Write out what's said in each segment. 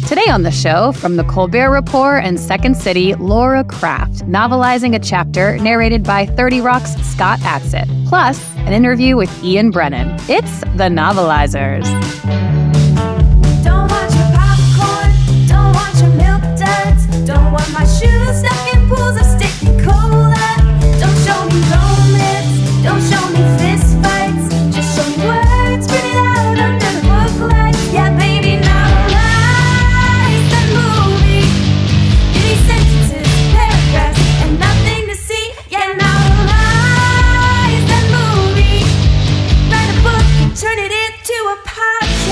Today on the show, from the Colbert Report and Second City, Laura Krafft, novelizing a chapter narrated by 30 Rock's Scott Adsit. Plus, an interview with Ian Brennan. It's the Novelizers. Don't want your popcorn, don't want your milk duds, don't want my shoes stuck in pools of sticky cola. Don't show me romance, don't show me fist fights, just show me words printed out under the book lights. Yeah, baby, novelize that movie. Give me sentences, paragraphs, and nothing to see. Yeah, novelize that movie. Write a book and turn it into a podcast.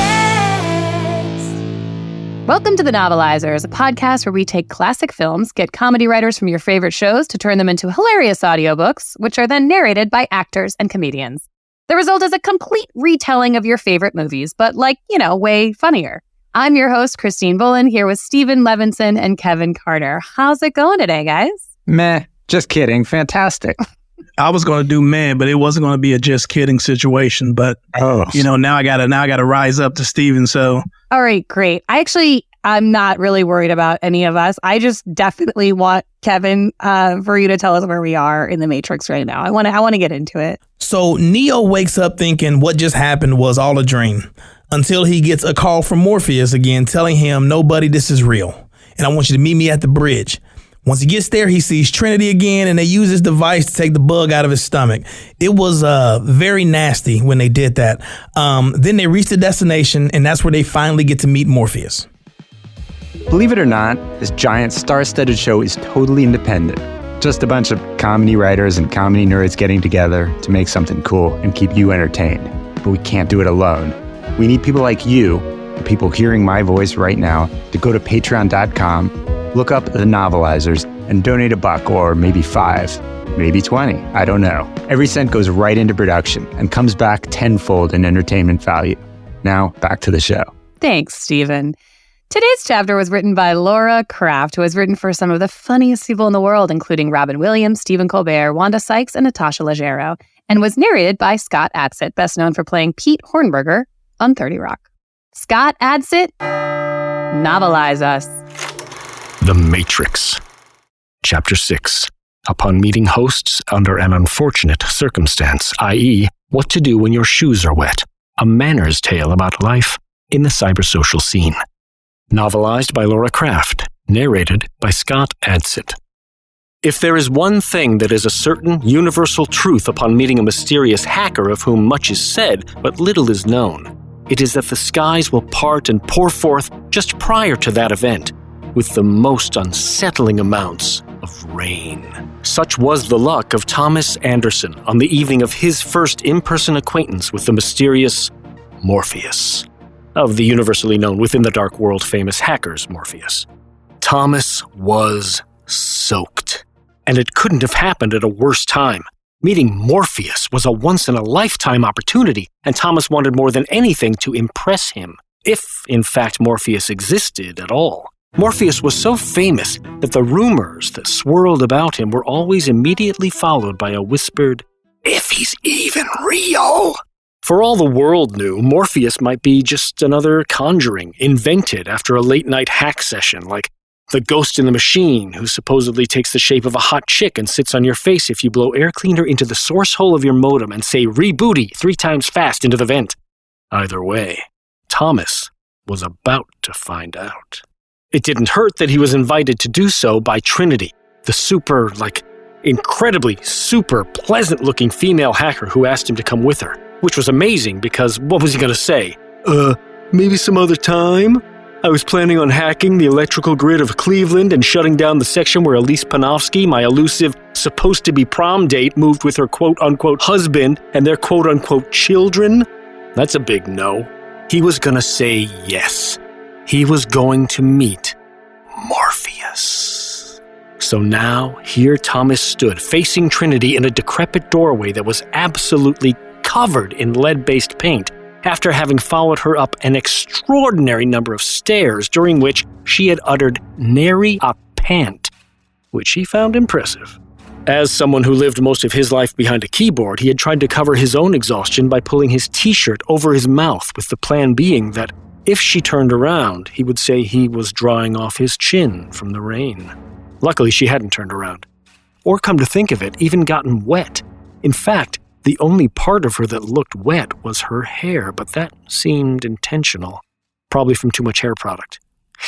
Welcome to the Novelizers, a podcast where we take classic films, get comedy writers from your favorite shows to turn them into hilarious audiobooks, which are then narrated by actors and comedians. The result is a complete retelling of your favorite movies, but way funnier. I'm your host, Christine Bullen, here with Stephen Levinson and Kevin Carter. How's it going today, guys? Meh, just kidding. Fantastic. I was going to do man, but it wasn't going to be a just kidding situation. But now I gotta rise up to Steven. So all right, great. I'm not really worried about any of us. I just definitely want Kevin for you to tell us where we are in the Matrix right now. I want to get into it. So Neo wakes up thinking what just happened was all a dream until he gets a call from Morpheus again telling him, "No, buddy, this is real. And I want you to meet me at the bridge." Once he gets there, he sees Trinity again, and they use this device to take the bug out of his stomach. It was very nasty when they did that. Then they reach the destination, and that's where they finally get to meet Morpheus. Believe it or not, this giant star-studded show is totally independent. Just a bunch of comedy writers and comedy nerds getting together to make something cool and keep you entertained. But we can't do it alone. We need people like you, the people hearing my voice right now, to go to patreon.com, look up the Novelizers, and donate $1 or maybe $5, maybe $20. I don't know. Every cent goes right into production and comes back tenfold in entertainment value. Now, back to the show. Thanks, Stephen. Today's chapter was written by Laura Krafft, who has written for some of the funniest people in the world, including Robin Williams, Stephen Colbert, Wanda Sykes, and Natasha Leggero, and was narrated by Scott Adsit, best known for playing Pete Hornberger on 30 Rock. Scott Adsit, novelize us. The Matrix. Chapter 6. Upon meeting hosts under an unfortunate circumstance, i.e., what to do when your shoes are wet. A manners tale about life in the cybersocial scene. Novelized by Laura Krafft. Narrated by Scott Adsit. If there is one thing that is a certain universal truth upon meeting a mysterious hacker of whom much is said but little is known, it is that the skies will part and pour forth just prior to that event, with the most unsettling amounts of rain. Such was the luck of Thomas Anderson on the evening of his first in-person acquaintance with the mysterious Morpheus, of the universally known within the dark world famous hackers Morpheus. Thomas was soaked, and it couldn't have happened at a worse time. Meeting Morpheus was a once-in-a-lifetime opportunity, and Thomas wanted more than anything to impress him, if, in fact, Morpheus existed at all. Morpheus was so famous that the rumors that swirled about him were always immediately followed by a whispered, "If he's even real." For all the world knew, Morpheus might be just another conjuring invented after a late-night hack session, like the ghost in the machine who supposedly takes the shape of a hot chick and sits on your face if you blow air cleaner into the source hole of your modem and say "rebooty" 3 times fast into the vent. Either way, Thomas was about to find out. It didn't hurt that he was invited to do so by Trinity, the incredibly super pleasant-looking female hacker who asked him to come with her, which was amazing because what was he going to say? Maybe some other time? I was planning on hacking the electrical grid of Cleveland and shutting down the section where Elise Panofsky, my elusive supposed-to-be prom date, moved with her quote-unquote husband and their quote-unquote children. That's a big no. He was going to say yes. He was going to meet Morpheus. So now, here Thomas stood, facing Trinity in a decrepit doorway that was absolutely covered in lead-based paint, after having followed her up an extraordinary number of stairs, during which she had uttered nary a pant, which he found impressive. As someone who lived most of his life behind a keyboard, he had tried to cover his own exhaustion by pulling his t-shirt over his mouth, with the plan being that If she turned around, he would say he was drying off his chin from the rain. Luckily, she hadn't turned around. Or, come to think of it, even gotten wet. In fact, the only part of her that looked wet was her hair, but that seemed intentional. Probably from too much hair product.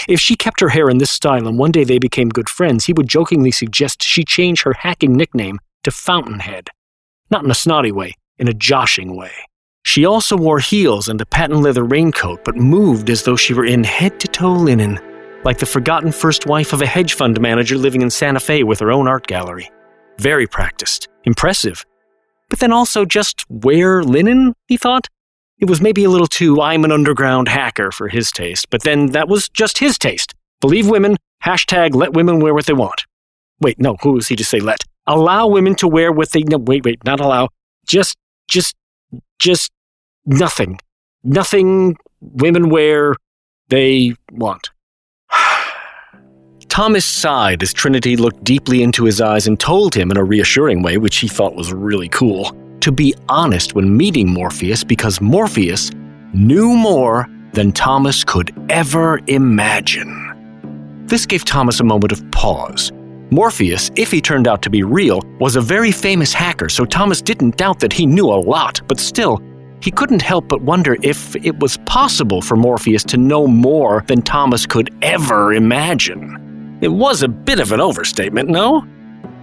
If she kept her hair in this style and one day they became good friends, he would jokingly suggest she change her hacking nickname to Fountainhead. Not in a snotty way, in a joshing way. She also wore heels and a patent leather raincoat, but moved as though she were in head-to-toe linen, like the forgotten first wife of a hedge fund manager living in Santa Fe with her own art gallery. Very practiced. Impressive. But then also just wear linen, he thought? It was maybe a little too I'm an underground hacker for his taste, but then that was just his taste. Believe women, hashtag let women wear what they want. Wait, no, who was he to say let? Allow women to wear what they... No, wait, not allow. Just nothing. Nothing women wear they want. Thomas sighed as Trinity looked deeply into his eyes and told him in a reassuring way, which he thought was really cool, to be honest when meeting Morpheus because Morpheus knew more than Thomas could ever imagine. This gave Thomas a moment of pause. Morpheus, if he turned out to be real, was a very famous hacker, so Thomas didn't doubt that he knew a lot, but still, he couldn't help but wonder if it was possible for Morpheus to know more than Thomas could ever imagine. It was a bit of an overstatement, no?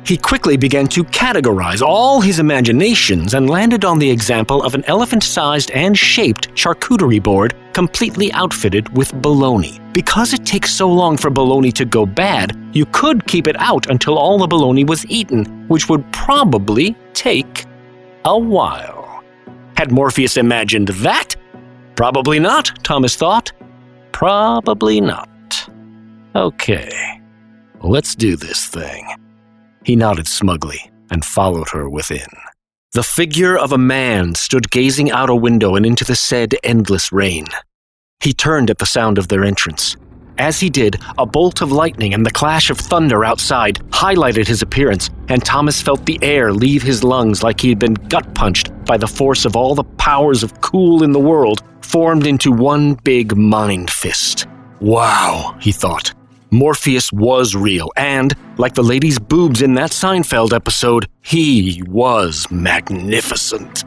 He quickly began to categorize all his imaginations and landed on the example of an elephant-sized and shaped charcuterie board completely outfitted with bologna. Because it takes so long for bologna to go bad, you could keep it out until all the bologna was eaten, which would probably take a while. Had Morpheus imagined that? Probably not, Thomas thought. Probably not. Okay, let's do this thing. He nodded smugly and followed her within. The figure of a man stood gazing out a window and into the said endless rain. He turned at the sound of their entrance. As he did, a bolt of lightning and the clash of thunder outside highlighted his appearance, and Thomas felt the air leave his lungs like he had been gut-punched by the force of all the powers of cool in the world formed into one big mind fist. Wow, he thought. Morpheus was real, and, like the lady's boobs in that Seinfeld episode, he was magnificent.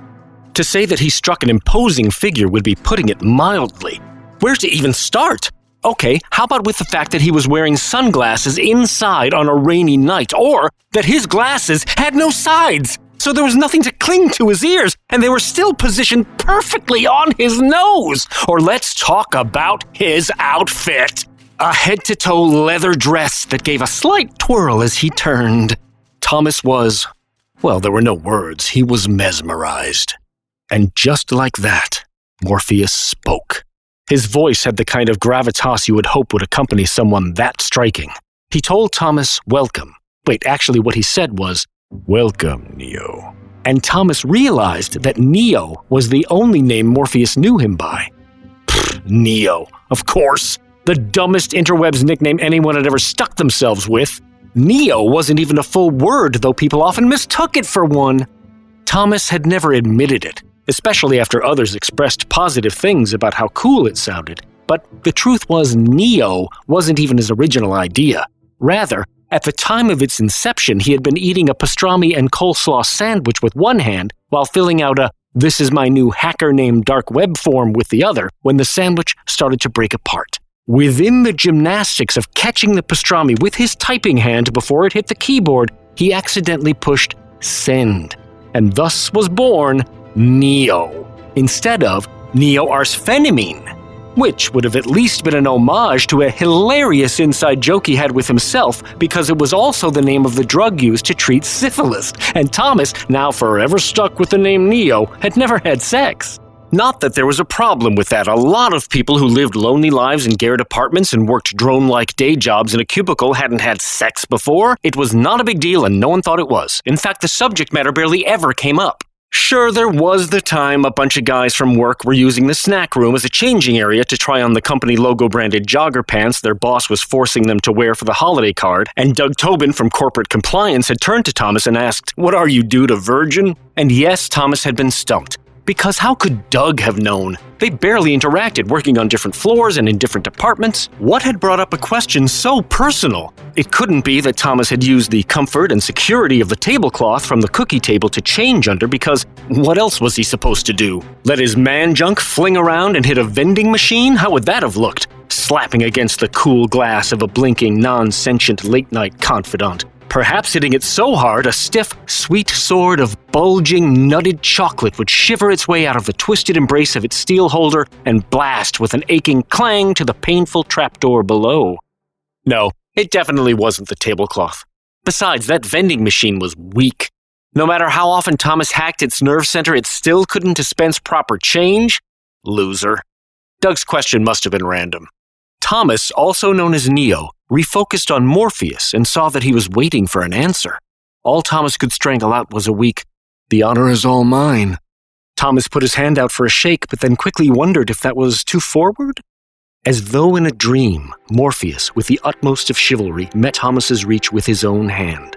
To say that he struck an imposing figure would be putting it mildly. Where to even start? Okay, how about with the fact that he was wearing sunglasses inside on a rainy night, or that his glasses had no sides, so there was nothing to cling to his ears, and they were still positioned perfectly on his nose? Or let's talk about his outfit. A head-to-toe leather dress that gave a slight twirl as he turned. Thomas was, well, there were no words. He was mesmerized. And just like that, Morpheus spoke. His voice had the kind of gravitas you would hope would accompany someone that striking. He told Thomas, welcome. Wait, actually what he said was, welcome, Neo. And Thomas realized that Neo was the only name Morpheus knew him by. Neo, of course. The dumbest interwebs nickname anyone had ever stuck themselves with. Neo wasn't even a full word, though people often mistook it for one. Thomas had never admitted it, especially after others expressed positive things about how cool it sounded. But the truth was Neo wasn't even his original idea. Rather, at the time of its inception, he had been eating a pastrami and coleslaw sandwich with one hand while filling out a "this is my new hacker named dark web" form with the other when the sandwich started to break apart. Within the gymnastics of catching the pastrami with his typing hand before it hit the keyboard, he accidentally pushed send, and thus was born Neo, instead of Neo-arsphenamine, which would have at least been an homage to a hilarious inside joke he had with himself because it was also the name of the drug used to treat syphilis, and Thomas, now forever stuck with the name Neo, had never had sex. Not that there was a problem with that. A lot of people who lived lonely lives in garret apartments and worked drone-like day jobs in a cubicle hadn't had sex before. It was not a big deal and no one thought it was. In fact, the subject matter barely ever came up. Sure, there was the time a bunch of guys from work were using the snack room as a changing area to try on the company logo-branded jogger pants their boss was forcing them to wear for the holiday card, and Doug Tobin from corporate compliance had turned to Thomas and asked, "What are you, dude, a virgin?" And yes, Thomas had been stumped. Because how could Doug have known? They barely interacted, working on different floors and in different departments. What had brought up a question so personal? It couldn't be that Thomas had used the comfort and security of the tablecloth from the cookie table to change under, because what else was he supposed to do? Let his man-junk fling around and hit a vending machine? How would that have looked? Slapping against the cool glass of a blinking, non-sentient late-night confidant. Perhaps hitting it so hard, a stiff, sweet sword of bulging, nutted chocolate would shiver its way out of the twisted embrace of its steel holder and blast with an aching clang to the painful trapdoor below. No, it definitely wasn't the tablecloth. Besides, that vending machine was weak. No matter how often Thomas hacked its nerve center, it still couldn't dispense proper change. Loser. Doug's question must have been random. Thomas, also known as Neo, refocused on Morpheus and saw that he was waiting for an answer. All Thomas could strangle out was a weak, "The honor is all mine." Thomas put his hand out for a shake, but then quickly wondered if that was too forward. As though in a dream, Morpheus, with the utmost of chivalry, met Thomas's reach with his own hand.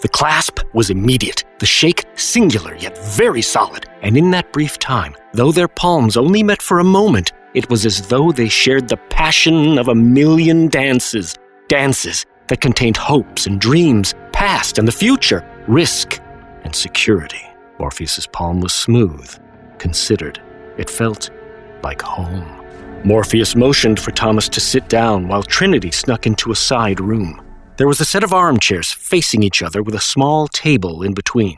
The clasp was immediate, the shake singular yet very solid, and in that brief time, though their palms only met for a moment, it was as though they shared the passion of a million dances. Dances that contained hopes and dreams, past and the future, risk and security. Morpheus's palm was smooth, considered. It felt like home. Morpheus motioned for Thomas to sit down while Trinity snuck into a side room. There was a set of armchairs facing each other with a small table in between.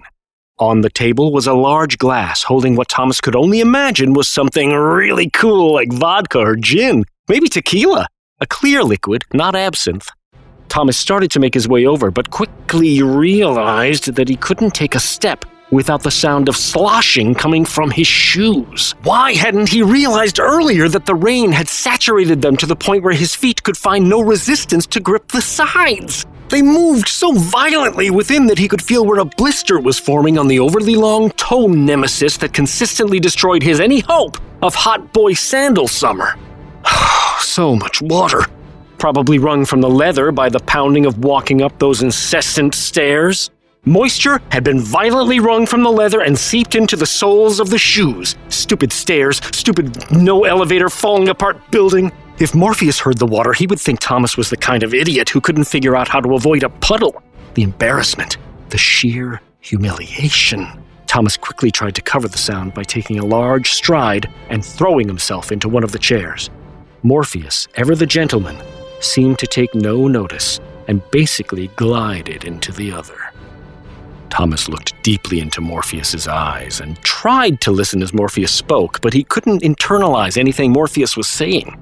On the table was a large glass holding what Thomas could only imagine was something really cool like vodka or gin, maybe tequila, a clear liquid, not absinthe. Thomas started to make his way over, but quickly realized that he couldn't take a step without the sound of sloshing coming from his shoes. Why hadn't he realized earlier that the rain had saturated them to the point where his feet could find no resistance to grip the sides? They moved so violently within that he could feel where a blister was forming on the overly long toe nemesis that consistently destroyed his any hope of hot boy sandal summer. So much water. Probably wrung from the leather by the pounding of walking up those incessant stairs. Moisture had been violently wrung from the leather and seeped into the soles of the shoes. Stupid stairs, stupid no-elevator falling apart building. If Morpheus heard the water, he would think Thomas was the kind of idiot who couldn't figure out how to avoid a puddle. The embarrassment, the sheer humiliation. Thomas quickly tried to cover the sound by taking a large stride and throwing himself into one of the chairs. Morpheus, ever the gentleman, seemed to take no notice and basically glided into the other. Thomas looked deeply into Morpheus's eyes and tried to listen as Morpheus spoke, but he couldn't internalize anything Morpheus was saying.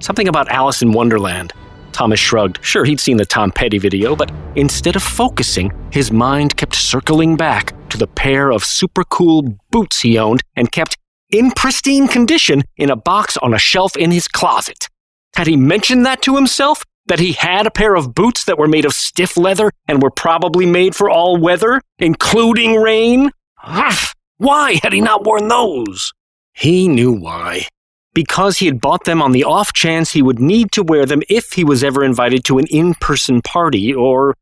Something about Alice in Wonderland. Thomas shrugged. Sure, he'd seen the Tom Petty video, but instead of focusing, his mind kept circling back to the pair of super cool boots he owned and kept in pristine condition in a box on a shelf in his closet. Had he mentioned that to himself? That he had a pair of boots that were made of stiff leather and were probably made for all weather, including rain? Why had he not worn those? He knew why. Because he had bought them on the off chance he would need to wear them if he was ever invited to an in-person party or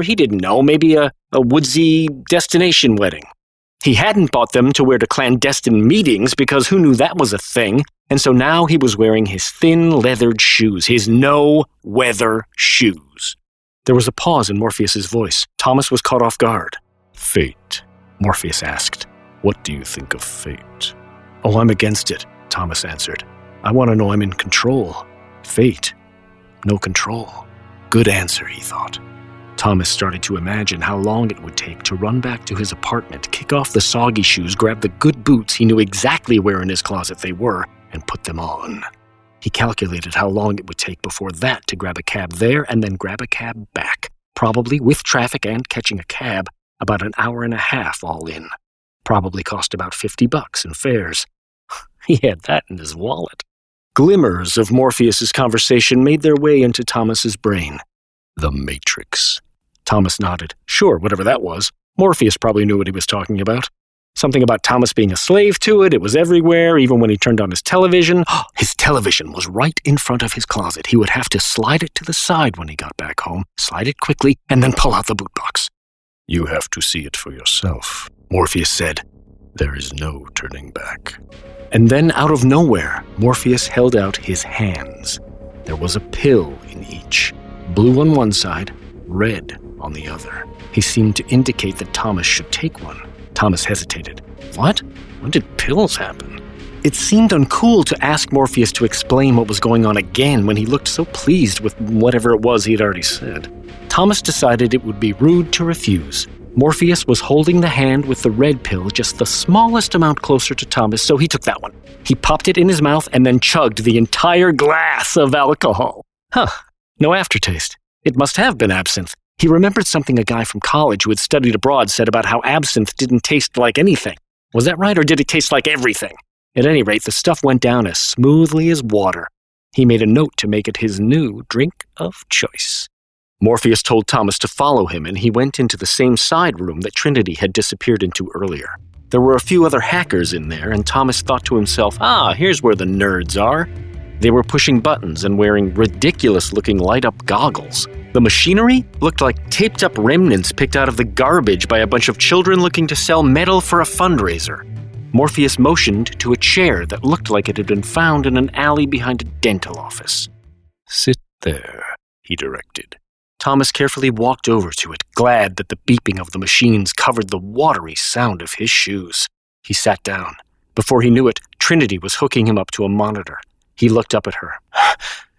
he didn't know, maybe a woodsy destination wedding. He hadn't bought them to wear to clandestine meetings because who knew that was a thing, and so now he was wearing his thin leathered shoes, his no-weather shoes. There was a pause in Morpheus's voice. Thomas was caught off guard. "Fate," Morpheus asked. "What do you think of fate?" "Oh, I'm against it," Thomas answered. "I want to know I'm in control. Fate, no control." Good answer, he thought. Thomas started to imagine how long it would take to run back to his apartment, kick off the soggy shoes, grab the good boots he knew exactly where in his closet they were, and put them on. He calculated how long it would take before that to grab a cab there and then grab a cab back. Probably, with traffic and catching a cab, about an hour and a half all in. Probably cost about $50 in fares. He had that in his wallet. Glimmers of Morpheus's conversation made their way into Thomas's brain. The Matrix. Thomas nodded. Sure, whatever that was. Morpheus probably knew what he was talking about. Something about Thomas being a slave to it. It was everywhere, even when he turned on his television. His television was right in front of his closet. He would have to slide it to the side when he got back home, slide it quickly, and then pull out the boot box. "You have to see it for yourself," Morpheus said. There is no turning back. And then, out of nowhere, Morpheus held out his hands. There was a pill in each, blue on one side, red on the other. He seemed to indicate that Thomas should take one. Thomas hesitated. What? When did pills happen? It seemed uncool to ask Morpheus to explain what was going on again when he looked so pleased with whatever it was he had already said. Thomas decided it would be rude to refuse. Morpheus was holding the hand with the red pill just the smallest amount closer to Thomas, so he took that one. He popped it in his mouth and then chugged the entire glass of alcohol. No aftertaste. It must have been absinthe. He remembered something a guy from college who had studied abroad said about how absinthe didn't taste like anything. Was that right, or did it taste like everything? At any rate, the stuff went down as smoothly as water. He made a note to make it his new drink of choice. Morpheus told Thomas to follow him, and he went into the same side room that Trinity had disappeared into earlier. There were a few other hackers in there, and Thomas thought to himself, here's where the nerds are. They were pushing buttons and wearing ridiculous-looking light-up goggles. The machinery looked like taped-up remnants picked out of the garbage by a bunch of children looking to sell metal for a fundraiser. Morpheus motioned to a chair that looked like it had been found in an alley behind a dental office. "Sit there," he directed. Thomas carefully walked over to it, glad that the beeping of the machines covered the watery sound of his shoes. He sat down. Before he knew it, Trinity was hooking him up to a monitor. He looked up at her.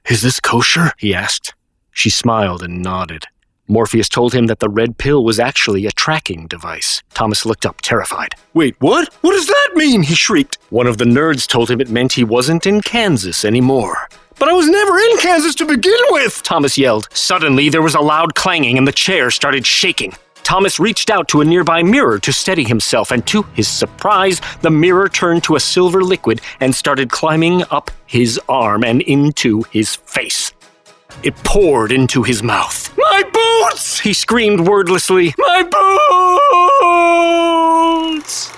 "Is this kosher?" he asked. She smiled and nodded. Morpheus told him that the red pill was actually a tracking device. Thomas looked up, terrified. "Wait, what? What does that mean?" he shrieked. One of the nerds told him it meant he wasn't in Kansas anymore. "But I was never in Kansas to begin with!" Thomas yelled. Suddenly, there was a loud clanging and the chair started shaking. Thomas reached out to a nearby mirror to steady himself, and to his surprise, the mirror turned to a silver liquid and started climbing up his arm and into his face. It poured into his mouth. "My boots!" he screamed wordlessly. "My boots!"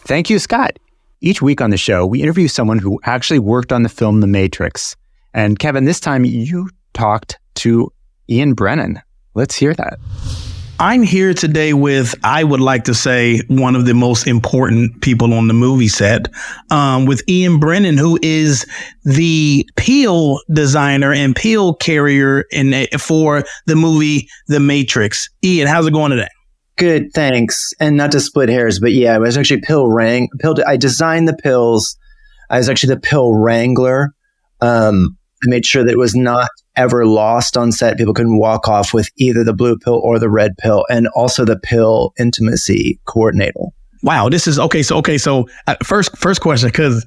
Thank you, Scott. Each week on the show, we interview someone who actually worked on the film The Matrix. And Kevin, this time you talked to Ian Brennan. Let's hear that. I'm here today with, I would like to say, one of the most important people on the movie set, with Ian Brennan, who is the peel designer and peel carrier for the movie The Matrix. Ian, how's it going today? Good, thanks. And not to split hairs, but yeah, I was actually I designed the pills. I was actually the pill wrangler. I made sure that it was not ever lost on set. People couldn't walk off with either the blue pill or the red pill, and also the pill intimacy coordinator. Wow, this is okay. So first question, because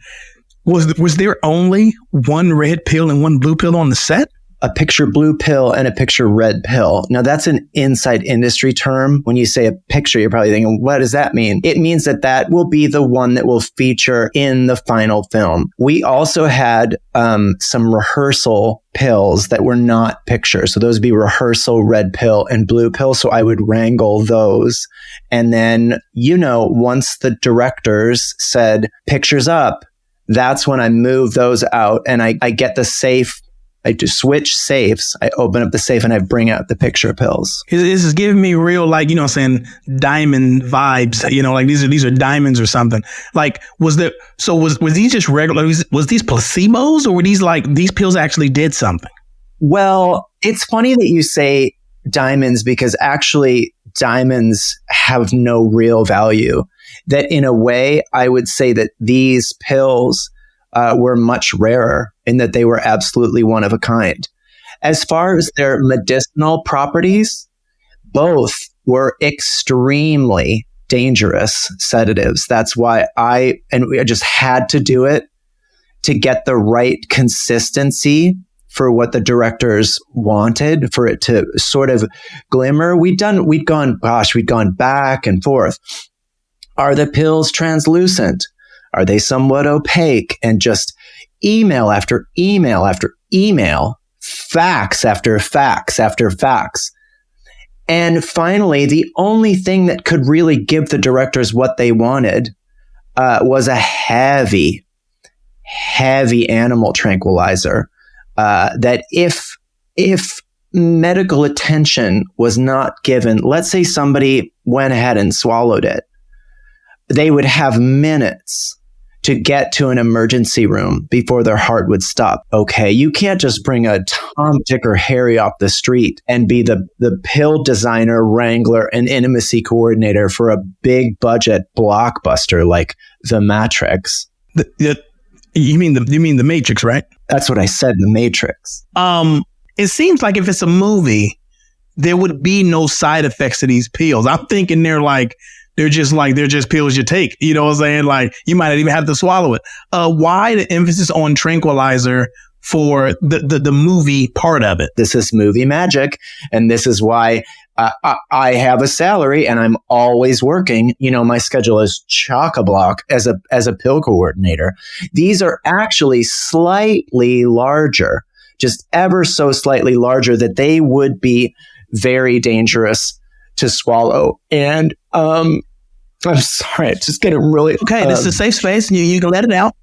was there only one red pill and one blue pill on the set? A picture blue pill and a picture red pill. Now, that's an inside industry term. When you say a picture, you're probably thinking, what does that mean? It means that will be the one that will feature in the final film. We also had some rehearsal pills that were not pictures. So those would be rehearsal red pill and blue pill. So I would wrangle those. And then, once the directors said, pictures up, that's when I move those out and I get the safe. I just switch safes. I open up the safe and I bring out the picture pills. This is giving me real, diamond vibes, like these are diamonds or something. Like, were these just regular, was these placebos, or were these pills actually did something? Well, it's funny that you say diamonds, because actually diamonds have no real value. That in a way, I would say that these pills were much rarer in that they were absolutely one of a kind. As far as their medicinal properties, both were extremely dangerous sedatives. That's why I just had to do it to get the right consistency for what the directors wanted, for it to sort of glimmer. We'd gone back and forth. Are the pills translucent? Are they somewhat opaque? And just email after email after email, facts after facts after facts. And finally, the only thing that could really give the directors what they wanted was a heavy animal tranquilizer. That if medical attention was not given, let's say somebody went ahead and swallowed it, they would have minutes to get to an emergency room before their heart would stop. Okay, you can't just bring a Tom, Dick, or Harry off the street and be the pill designer, wrangler, and intimacy coordinator for a big budget blockbuster like The Matrix. You mean the Matrix, right? That's what I said, The Matrix. It seems like if it's a movie, there would be no side effects to these pills. I'm thinking they're just pills you take. You know what I'm saying? Like, you might not even have to swallow it. Why the emphasis on tranquilizer for the movie part of it? This is movie magic. And this is why I have a salary and I'm always working. You know, my schedule is chock-a-block as a pill coordinator. These are actually slightly larger, just ever so slightly larger, that they would be very dangerous to swallow. And I'm sorry, it's just getting really... Okay, this is a safe space. You can let it out.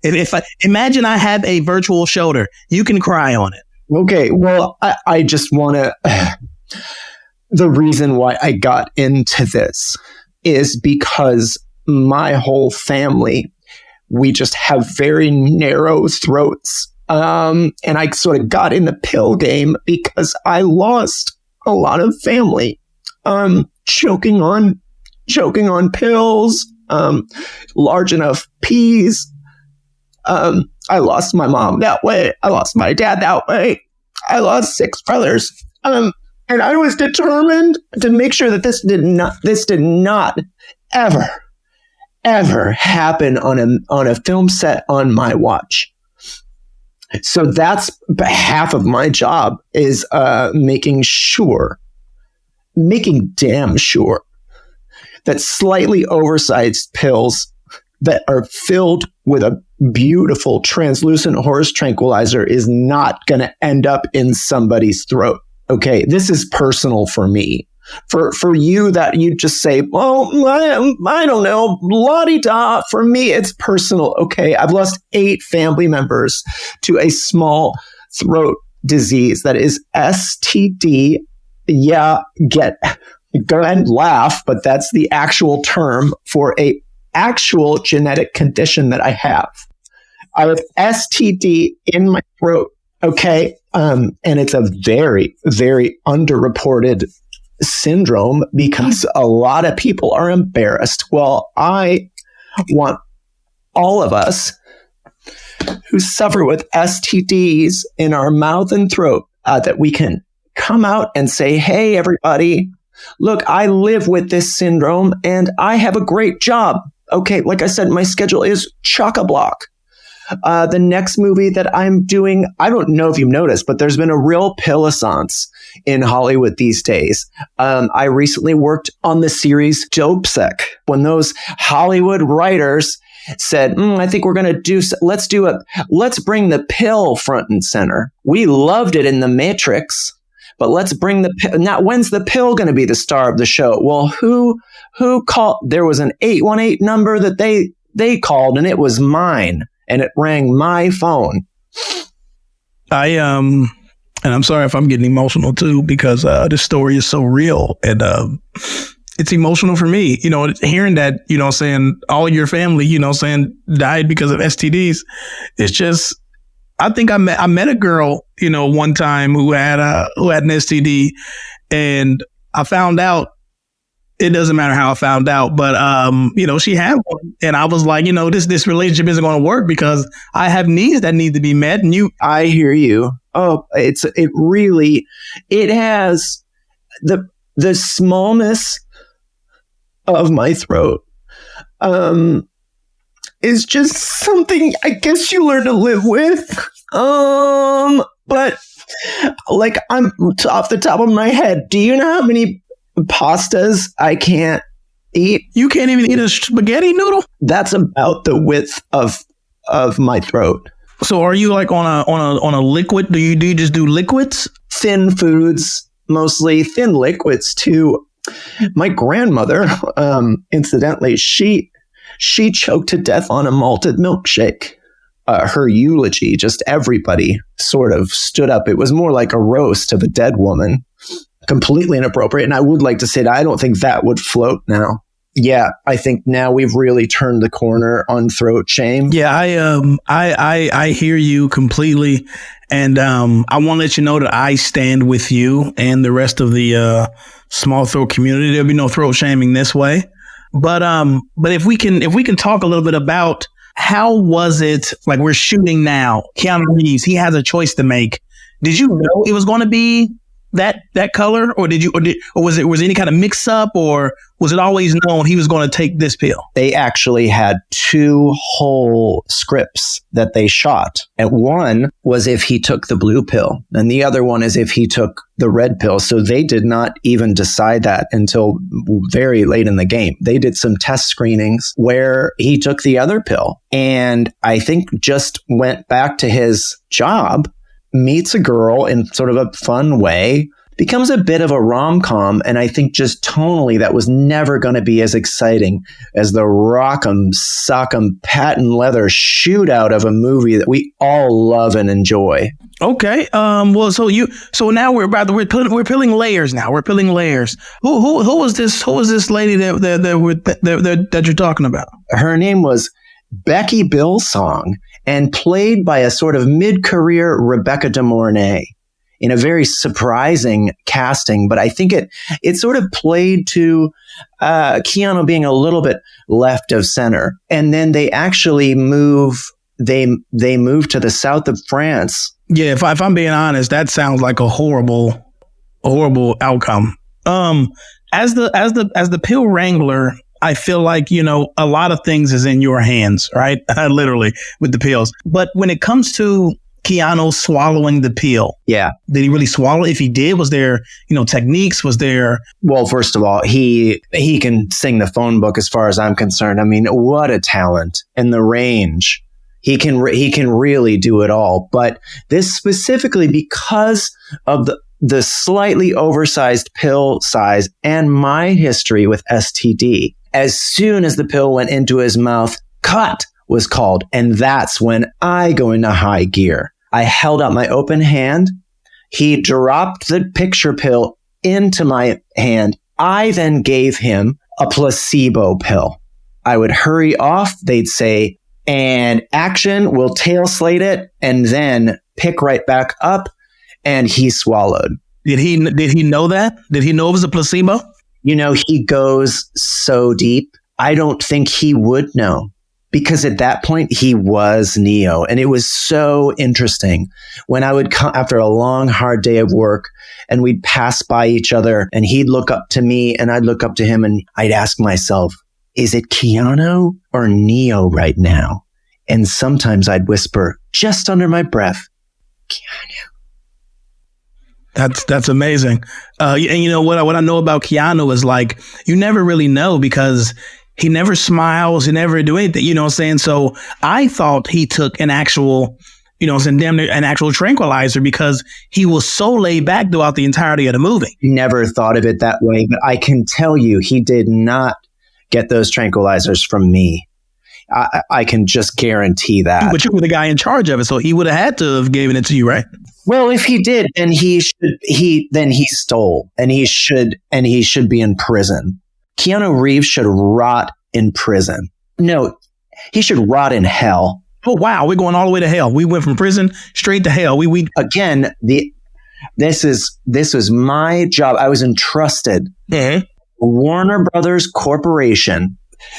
If imagine I have a virtual shoulder, you can cry on it. Okay, well, I just want to... The reason why I got into this is because my whole family, we just have very narrow throats. And I sort of got in the pill game because I lost a lot of family choking on pills, large enough peas. I lost my mom that way. I lost my dad that way. I lost 6 brothers. And I was determined to make sure that this did not ever happen on a film set on my watch. So that's half of my job, is making damn sure that slightly oversized pills that are filled with a beautiful translucent horse tranquilizer is not going to end up in somebody's throat. Okay, this is personal for me. For you, that you just say, well, I don't know, la-di-da. For me, it's personal. Okay, I've lost 8 family members to a small throat disease that is STD. Yeah, go ahead and laugh, but that's the actual term for a actual genetic condition that I have. I have STD in my throat. Okay, and it's a very, very underreported syndrome because a lot of people are embarrassed. Well, I want all of us who suffer with STDs in our mouth and throat that we can come out and say, hey, everybody, look, I live with this syndrome and I have a great job. Okay, like I said, my schedule is chock-a-block. The next movie that I'm doing, I don't know if you've noticed, but there's been a real pill-assance in Hollywood these days. I recently worked on the series Dopesick, when those Hollywood writers said, I think we're going to let's bring the pill front and center. We loved it in The Matrix, but let's bring now when's the pill going to be the star of the show? Well, who called? There was an 818 number that they called, and it was mine. And it rang my phone. And I'm sorry if I'm getting emotional too, because this story is so real, and it's emotional for me. You know, hearing that, you know, saying all your family, you know, saying died because of STDs. It's just, I think I met a girl, you know, one time who had an STD, and I found out. It doesn't matter how I found out, but, you know, she had one. And I was like, you know, this relationship isn't going to work because I have needs that need to be met. And I hear you. Oh, it has the smallness of my throat, is just something I guess you learn to live with. But like, I'm off the top of my head. Do you know how many pastas I can't eat? You can't even eat a spaghetti noodle? That's about the width of my throat. So are you like on a liquid? Do you just do liquids? Thin foods, mostly thin liquids too. My grandmother, incidentally, she choked to death on a malted milkshake. Her eulogy, just everybody sort of stood up. It was more like a roast of a dead woman. Completely inappropriate. And I would like to say that I don't think that would float now. Yeah, I think now we've really turned the corner on throat shame. Yeah, I hear you completely, and I want to let you know that I stand with you and the rest of the small throat community. There'll be no throat shaming this way, but if we can talk a little bit about how was it, like, we're shooting now, Keanu Reeves, he has a choice to make. Did you know it was going to be that color, or was there any kind of mix up, or was it always known he was going to take this pill? They actually had 2 whole scripts that they shot. And one was if he took the blue pill, and the other one is if he took the red pill. So they did not even decide that until very late in the game. They did some test screenings where he took the other pill, and I think just went back to his job, meets a girl in sort of a fun way, becomes a bit of a rom-com, and I think just tonally that was never going to be as exciting as the rock'em sock'em patent leather shootout of a movie that we all love and enjoy. Okay. Well, so now we're peeling layers now. We're peeling layers. Who was this lady that you're talking about? Her name was Becky Billsong, and played by a sort of mid-career Rebecca De Mornay in a very surprising casting. But I think it sort of played to Keanu being a little bit left of center. And then they actually move to the south of France. Yeah, if I'm being honest, that sounds like a horrible outcome. As the pill wrangler, I feel like, a lot of things is in your hands, right? Literally with the pills. But when it comes to Keanu swallowing the pill, yeah, did he really swallow? If he did, was there, techniques? Was there? Well, first of all, he can sing the phone book as far as I'm concerned. I mean, what a talent and the range. He can really do it all. But this specifically because of the slightly oversized pill size and my history with STD. As soon as the pill went into his mouth, cut was called. And that's when I go into high gear. I held out my open hand. He dropped the picture pill into my hand. I then gave him a placebo pill. I would hurry off. They'd say, and action, we'll tail slate it, and then pick right back up. And he swallowed. Did he know that? Did he know it was a placebo? He goes so deep. I don't think he would know, because at that point he was Neo. And it was so interesting when I would come after a long, hard day of work and we'd pass by each other and he'd look up to me and I'd look up to him and I'd ask myself, is it Keanu or Neo right now? And sometimes I'd whisper just under my breath, Keanu. That's amazing. And what I know about Keanu is, like, you never really know because he never smiles, he never do anything, you know what I'm saying? So I thought he took an actual, damn near an actual tranquilizer because he was so laid back throughout the entirety of the movie. Never thought of it that way, but I can tell you he did not get those tranquilizers from me. I can just guarantee that. But you were the guy in charge of it, so he would have had to have given it to you, right? Well, if he did, then he stole, and he should be in prison. Keanu Reeves should rot in prison. No, he should rot in hell. Oh wow, we're going all the way to hell. We went from prison straight to hell. We again. This was my job. I was entrusted. Mm-hmm. Warner Brothers Corporation.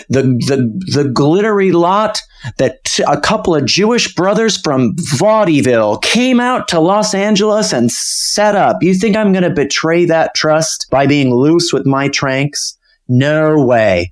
The glittery lot that a couple of Jewish brothers from vaudeville came out to Los Angeles and set up. You think I'm going to betray that trust by being loose with my tranks? No way.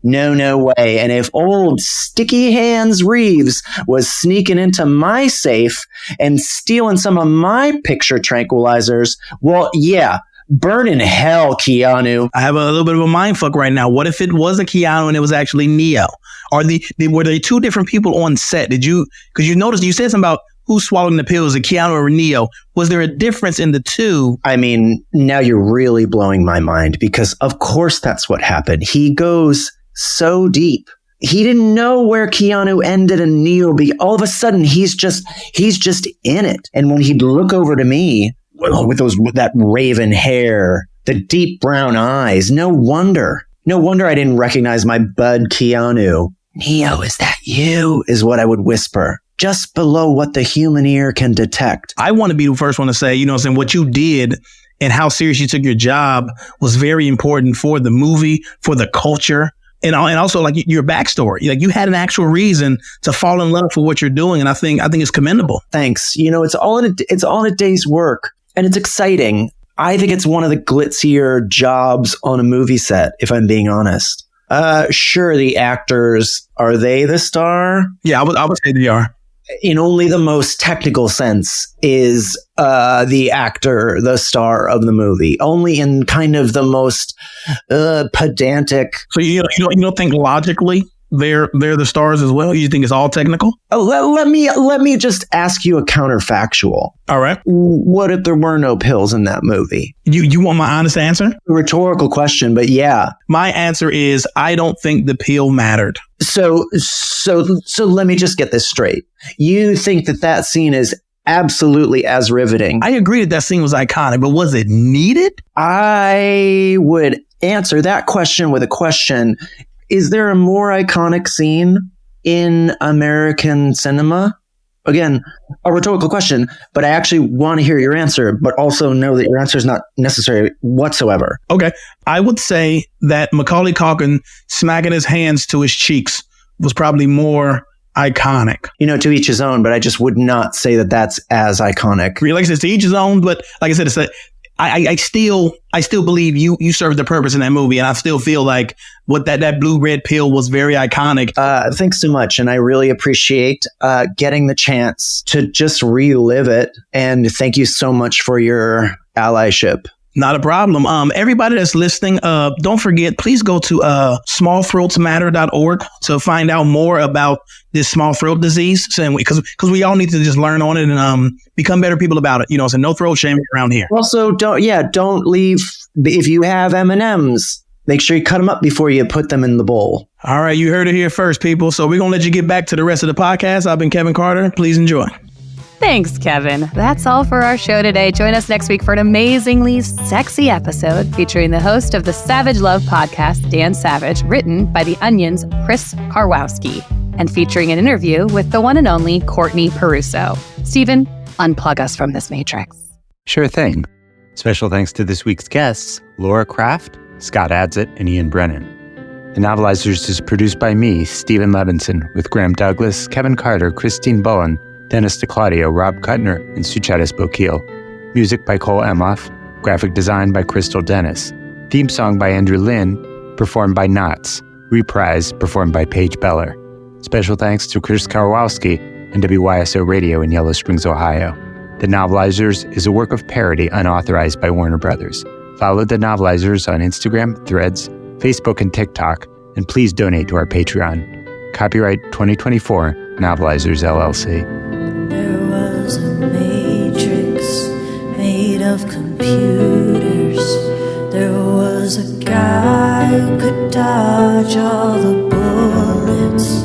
No way. And if old Sticky Hands Reeves was sneaking into my safe and stealing some of my picture tranquilizers, well, yeah. Burn in hell, Keanu. I have a little bit of a mindfuck right now. What if it was a Keanu and it was actually Neo? Were they two different people on set? Because you noticed you said something about who's swallowing the pills, a Keanu or Neo. Was there a difference in the two? I mean, now you're really blowing my mind because of course that's what happened. He goes so deep. He didn't know where Keanu ended and Neo all of a sudden he's just in it. And when he'd look over to me, with that raven hair, the deep brown eyes. No wonder No wonder I didn't recognize my bud Keanu. Neo, is that you? Is what I would whisper, just below what the human ear can detect. I want to be the first one to say, you know what I'm saying, what you did and how serious you took your job was very important for the movie, for the culture, and also like your backstory. Like you had an actual reason to fall in love for what you're doing, and I think it's commendable. Thanks. You know, it's all in a day's work, and it's exciting. I think it's one of the glitzier jobs on a movie set, if I'm being honest. Sure, the actors, are they the star? Yeah, I would say they are. In only the most technical sense is the actor the star of the movie. Only in kind of the most pedantic. So you don't think logically they're the stars as well? You think it's all technical? Oh, let me just ask you a counterfactual. All right. What if there were no pills in that movie? You want my honest answer? A rhetorical question, but yeah. My answer is I don't think the pill mattered. So let me just get this straight. You think that scene is absolutely as riveting? I agree that scene was iconic, but was it needed? I would answer that question with a question. Is there a more iconic scene in American cinema? Again, a rhetorical question, but I actually want to hear your answer, but also know that your answer is not necessary whatsoever. Okay. I would say that Macaulay Culkin smacking his hands to his cheeks was probably more iconic. You know, to each his own, but I just would not say that that's as iconic. Like I said, to each his own, but like I said, I still believe you served the purpose in that movie, and I still feel like what that blue red pill was very iconic. Thanks so much, and I really appreciate getting the chance to just relive it. And thank you so much for your allyship. Not a problem. Everybody that's listening, don't forget, please go to smallthroatsmatter.org to find out more about this small throat disease. Because we all need to just learn on it and become better people about it. You know, so no throat shaming around here. Also, don't leave. If you have M&Ms, make sure you cut them up before you put them in the bowl. All right, you heard it here first, people. So we're going to let you get back to the rest of the podcast. I've been Kevin Carter. Please enjoy. Thanks, Kevin. That's all for our show today. Join us next week for an amazingly sexy episode featuring the host of the Savage Love podcast, Dan Savage, written by The Onion's Chris Karwowski, and featuring an interview with the one and only Courtney Peruso. Stephen, unplug us from this matrix. Sure thing. Special thanks to this week's guests, Laura Krafft, Scott Adsit, and Ian Brennan. The Novelizers is produced by me, Stephen Levinson, with Graham Douglas, Kevin Carter, Christine Bowen, Dennis DeClaudio, Rob Kuttner, and Sucharis Bokil. Music by Cole Emhoff. Graphic design by Crystal Dennis. Theme song by Andrew Lynn, performed by Knots. Reprise, performed by Paige Beller. Special thanks to Chris Karwowski and WYSO Radio in Yellow Springs, Ohio. The Novelizers is a work of parody unauthorized by Warner Brothers. Follow The Novelizers on Instagram, Threads, Facebook, and TikTok, and please donate to our Patreon. Copyright 2024, Novelizers, LLC. There was a matrix made of computers. There was a guy who could dodge all the bullets.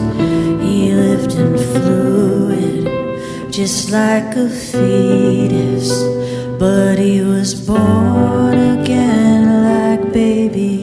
He lived in fluid, just like a fetus. But he was born again like baby